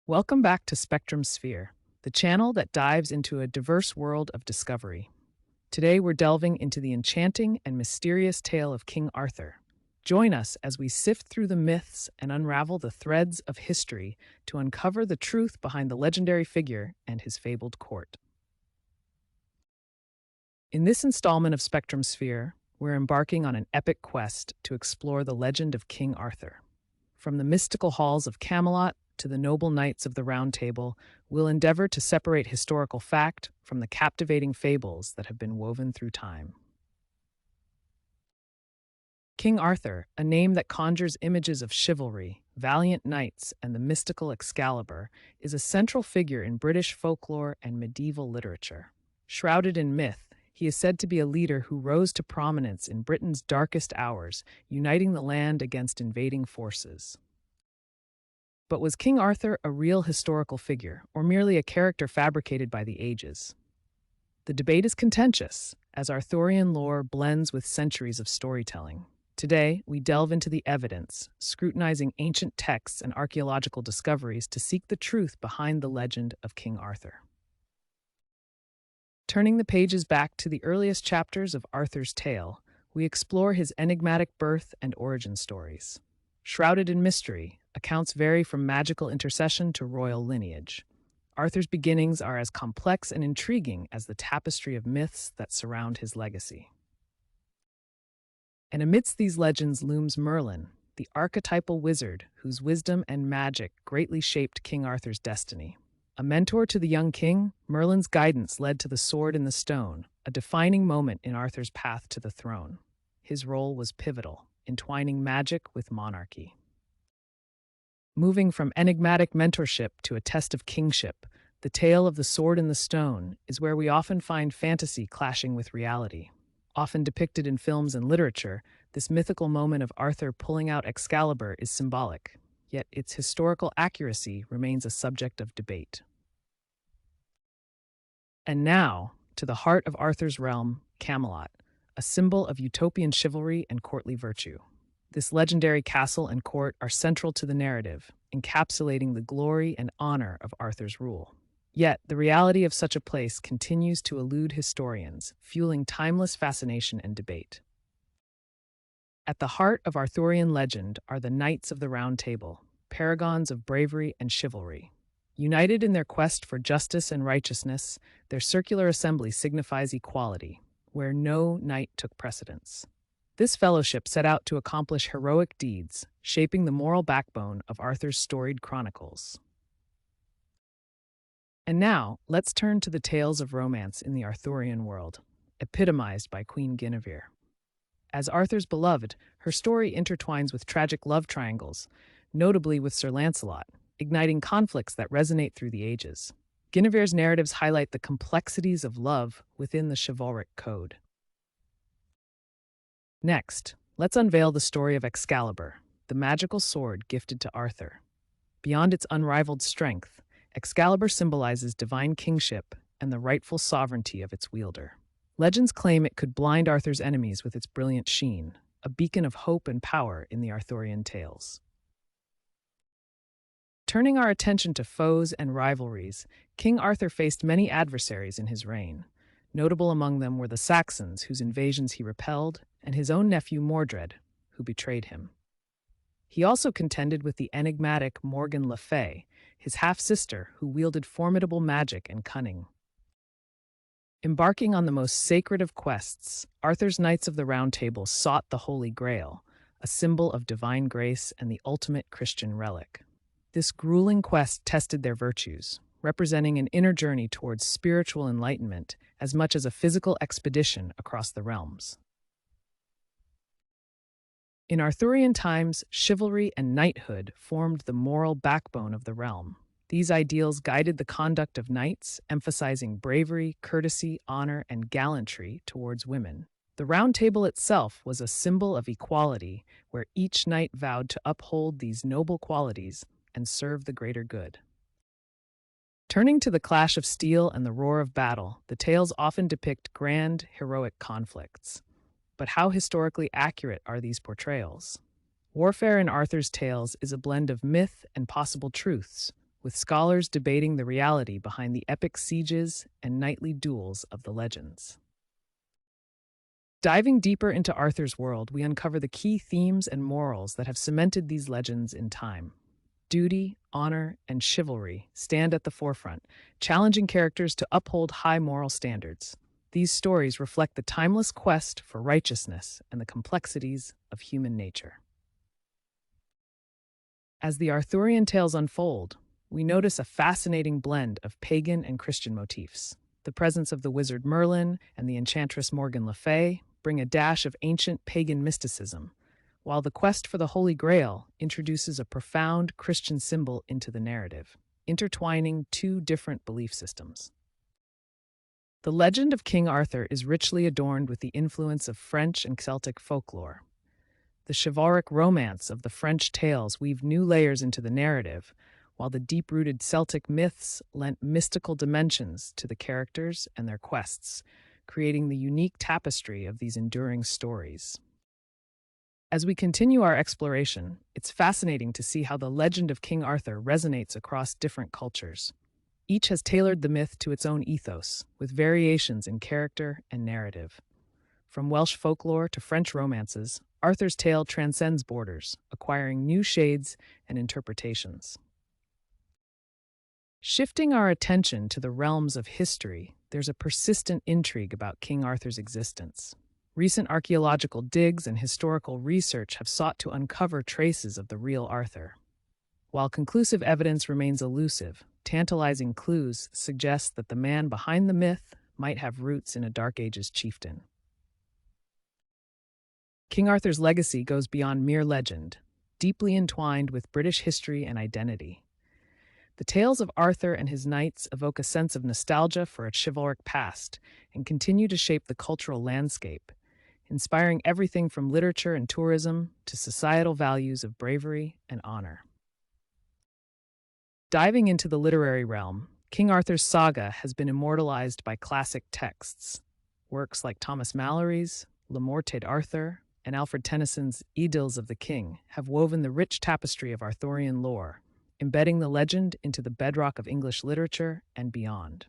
Welcome back to Spectrum Sphere, the channel that dives into a diverse world of discovery. Today we're delving into the enchanting and mysterious tale of King Arthur. Join us as we sift through the myths and unravel the threads of history to uncover the truth behind the legendary figure and his fabled court. In this installment of Spectrum Sphere, we're embarking on an epic quest to explore the legend of King Arthur. From the mystical halls of Camelot to the noble knights of the Round Table, we'll endeavor to separate historical fact from the captivating fables that have been woven through time. King Arthur, a name that conjures images of chivalry, valiant knights, and the mystical Excalibur, is a central figure in British folklore and medieval literature. Shrouded in myth, he is said to be a leader who rose to prominence in Britain's darkest hours, uniting the land against invading forces. But was King Arthur a real historical figure, or merely a character fabricated by the ages? The debate is contentious, as Arthurian lore blends with centuries of storytelling. Today, we delve into the evidence, scrutinizing ancient texts and archaeological discoveries to seek the truth behind the legend of King Arthur. Turning the pages back to the earliest chapters of Arthur's tale, we explore his enigmatic birth and origin stories. Shrouded in mystery, accounts vary from magical intercession to royal lineage. Arthur's beginnings are as complex and intriguing as the tapestry of myths that surround his legacy. And amidst these legends looms Merlin, the archetypal wizard whose wisdom and magic greatly shaped King Arthur's destiny. A mentor to the young king, Merlin's guidance led to the sword in the stone, a defining moment in Arthur's path to the throne. His role was pivotal, entwining magic with monarchy. Moving from enigmatic mentorship to a test of kingship, the tale of the sword in the stone is where we often find fantasy clashing with reality. Often depicted in films and literature, this mythical moment of Arthur pulling out Excalibur is symbolic, yet its historical accuracy remains a subject of debate. And now, to the heart of Arthur's realm, Camelot, a symbol of utopian chivalry and courtly virtue. This legendary castle and court are central to the narrative, encapsulating the glory and honor of Arthur's rule. Yet, the reality of such a place continues to elude historians, fueling timeless fascination and debate. At the heart of Arthurian legend are the Knights of the Round Table, paragons of bravery and chivalry. United in their quest for justice and righteousness, their circular assembly signifies equality, where no knight took precedence. This fellowship set out to accomplish heroic deeds, shaping the moral backbone of Arthur's storied chronicles. And now, let's turn to the tales of romance in the Arthurian world, epitomized by Queen Guinevere. As Arthur's beloved, her story intertwines with tragic love triangles, notably with Sir Lancelot, igniting conflicts that resonate through the ages. Guinevere's narratives highlight the complexities of love within the chivalric code. Next, let's unveil the story of Excalibur, the magical sword gifted to Arthur. Beyond its unrivaled strength, Excalibur symbolizes divine kingship and the rightful sovereignty of its wielder. Legends claim it could blind Arthur's enemies with its brilliant sheen, a beacon of hope and power in the Arthurian tales. Turning our attention to foes and rivalries, King Arthur faced many adversaries in his reign. Notable among them were the Saxons, whose invasions he repelled, and his own nephew Mordred, who betrayed him. He also contended with the enigmatic Morgan Le Fay, his half-sister, who wielded formidable magic and cunning. Embarking on the most sacred of quests, Arthur's Knights of the Round Table sought the Holy Grail, a symbol of divine grace and the ultimate Christian relic. This grueling quest tested their virtues, representing an inner journey towards spiritual enlightenment as much as a physical expedition across the realms. In Arthurian times, chivalry and knighthood formed the moral backbone of the realm. These ideals guided the conduct of knights, emphasizing bravery, courtesy, honor, and gallantry towards women. The Round Table itself was a symbol of equality, where each knight vowed to uphold these noble qualities and serve the greater good. Turning to the clash of steel and the roar of battle, the tales often depict grand, heroic conflicts. But how historically accurate are these portrayals? Warfare in Arthur's tales is a blend of myth and possible truths, with scholars debating the reality behind the epic sieges and knightly duels of the legends. Diving deeper into Arthur's world, we uncover the key themes and morals that have cemented these legends in time. Duty, honor, and chivalry stand at the forefront, challenging characters to uphold high moral standards. These stories reflect the timeless quest for righteousness and the complexities of human nature. As the Arthurian tales unfold, we notice a fascinating blend of pagan and Christian motifs. The presence of the wizard Merlin and the enchantress Morgan Le Fay bring a dash of ancient pagan mysticism, while the quest for the Holy Grail introduces a profound Christian symbol into the narrative, intertwining two different belief systems. The legend of King Arthur is richly adorned with the influence of French and Celtic folklore. The chivalric romance of the French tales weave new layers into the narrative, while the deep-rooted Celtic myths lent mystical dimensions to the characters and their quests, creating the unique tapestry of these enduring stories. As we continue our exploration, it's fascinating to see how the legend of King Arthur resonates across different cultures. Each has tailored the myth to its own ethos, with variations in character and narrative. From Welsh folklore to French romances, Arthur's tale transcends borders, acquiring new shades and interpretations. Shifting our attention to the realms of history, there's a persistent intrigue about King Arthur's existence. Recent archaeological digs and historical research have sought to uncover traces of the real Arthur. While conclusive evidence remains elusive, tantalizing clues suggest that the man behind the myth might have roots in a Dark Ages chieftain. King Arthur's legacy goes beyond mere legend, deeply entwined with British history and identity. The tales of Arthur and his knights evoke a sense of nostalgia for a chivalric past and continue to shape the cultural landscape, inspiring everything from literature and tourism to societal values of bravery and honor. Diving into the literary realm, King Arthur's saga has been immortalized by classic texts. Works like Thomas Malory's Le Morte d'Arthur and Alfred Tennyson's Idylls of the King have woven the rich tapestry of Arthurian lore, embedding the legend into the bedrock of English literature and beyond.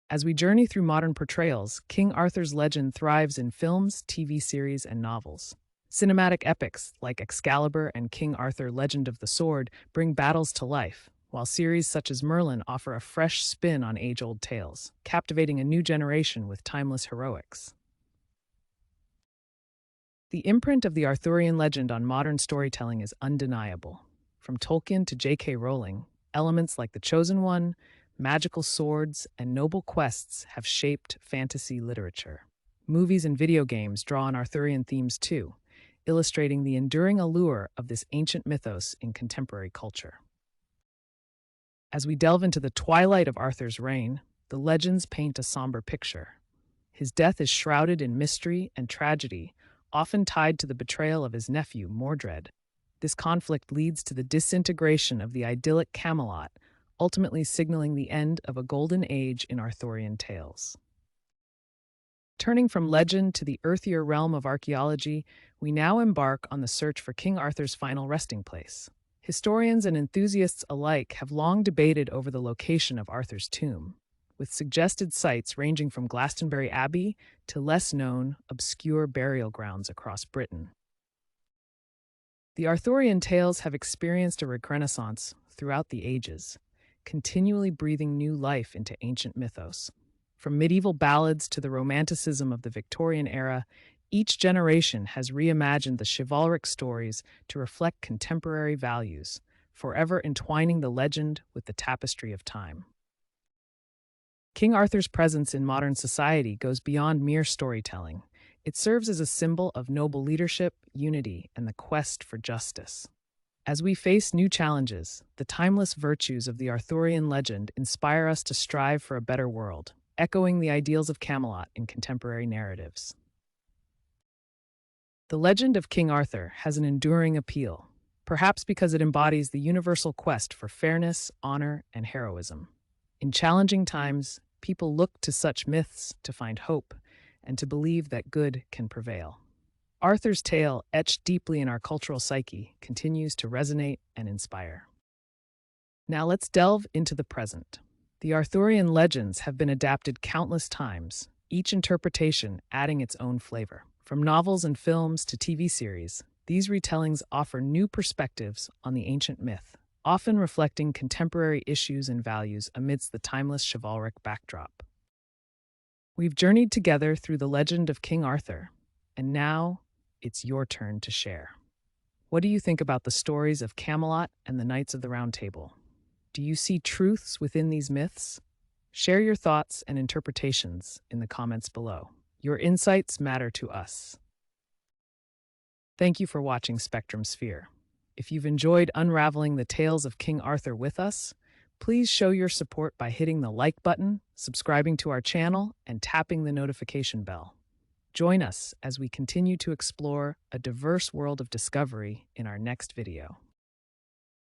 As we journey through modern portrayals, King Arthur's legend thrives in films, TV series, and novels. Cinematic epics like Excalibur and King Arthur: Legend of the Sword bring battles to life, while series such as Merlin offer a fresh spin on age-old tales, captivating a new generation with timeless heroics. The imprint of the Arthurian legend on modern storytelling is undeniable. From Tolkien to J.K. Rowling, elements like the Chosen One, magical swords, and noble quests have shaped fantasy literature. Movies and video games draw on Arthurian themes too, illustrating the enduring allure of this ancient mythos in contemporary culture. As we delve into the twilight of Arthur's reign, the legends paint a somber picture. His death is shrouded in mystery and tragedy, often tied to the betrayal of his nephew, Mordred. This conflict leads to the disintegration of the idyllic Camelot, ultimately signaling the end of a golden age in Arthurian tales. Turning from legend to the earthier realm of archaeology, we now embark on the search for King Arthur's final resting place. Historians and enthusiasts alike have long debated over the location of Arthur's tomb, with suggested sites ranging from Glastonbury Abbey to less-known, obscure burial grounds across Britain. The Arthurian tales have experienced a renaissance throughout the ages, continually breathing new life into ancient mythos. From medieval ballads to the romanticism of the Victorian era, each generation has reimagined the chivalric stories to reflect contemporary values, forever entwining the legend with the tapestry of time. King Arthur's presence in modern society goes beyond mere storytelling. It serves as a symbol of noble leadership, unity, and the quest for justice. As we face new challenges, the timeless virtues of the Arthurian legend inspire us to strive for a better world, echoing the ideals of Camelot in contemporary narratives. The legend of King Arthur has an enduring appeal, perhaps because it embodies the universal quest for fairness, honor, and heroism. In challenging times, people look to such myths to find hope and to believe that good can prevail. Arthur's tale, etched deeply in our cultural psyche, continues to resonate and inspire. Now let's delve into the present. The Arthurian legends have been adapted countless times, each interpretation adding its own flavor. From novels and films to TV series, these retellings offer new perspectives on the ancient myth, often reflecting contemporary issues and values amidst the timeless chivalric backdrop. We've journeyed together through the legend of King Arthur, and now it's your turn to share. What do you think about the stories of Camelot and the Knights of the Round Table? Do you see truths within these myths? Share your thoughts and interpretations in the comments below. Your insights matter to us. Thank you for watching Spectrum Sphere. If you've enjoyed unraveling the tales of King Arthur with us, please show your support by hitting the like button, subscribing to our channel, and tapping the notification bell. Join us as we continue to explore a diverse world of discovery in our next video.